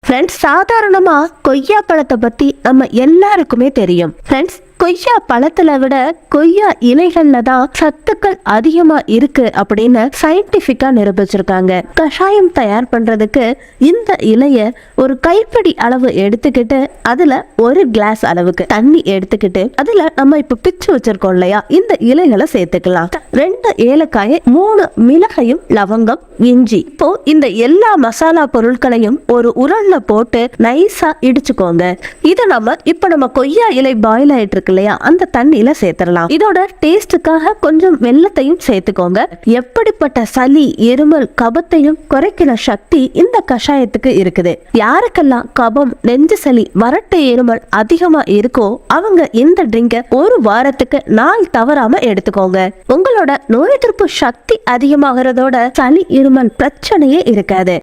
Friends, சாதாரணமா கொய்யா பழத்தை பத்தி நம்ம எல்லாருக்குமே தெரியும். ஃப்ரெண்ட்ஸ், கொய்யா பழத்துல விட கொய்யா இலைகள்ல தான் சத்துக்கள் அதிகமா இருக்கு அப்படின்னு சயின்டிபிக்கா நிரூபிச்சிருக்காங்க. கஷாயம் தயார் பண்றதுக்கு இந்த இலைய ஒரு கைப்பிடி அளவு எடுத்துக்கிட்டு அதுல ஒரு கிளாஸ் அளவுக்கு தண்ணி எடுத்துக்கிட்டு அதுல நம்ம இப்ப பிச்சு வச்சிருக்கோம் இல்லையா, இந்த இலைகளை சேர்த்துக்கலாம். 2 ஏலக்காய், 3 மிளகையும், லவங்கம், இஞ்சி. இப்போ இந்த எல்லா மசாலா பொருட்களையும் ஒரு உரல்ல போட்டு நைஸா இடிச்சுக்கோங்க. இதை நம்ம கொய்யா இலை பாயில் ஆயிட்டு இருக்கு இல்லையா, அந்த தண்ணியில சேர்த்துடலாம். இதோட டேஸ்டுக்காக கொஞ்சம் வெல்லத்தையும் சேர்த்துக்கோங்க. எப்படிப்பட்ட சளி, இருமல், கபத்தையும் குறைக்கிற சக்தி இந்த கஷாயத்துக்கு இருக்குது. யாருக்கெல்லாம் கபம், நெஞ்சு சளி, வறட்டு இருமல் அதிகமா இருக்கோ அவங்க இந்த ட்ரிங்க ஒரு வாரத்துக்கு நாள் தவறாம எடுத்துக்கோங்க. உங்களோட நோய் எதிர்ப்பு சக்தி அதிகமாகிறதோட சளி, இருமல் பிரச்சனையே இருக்காது.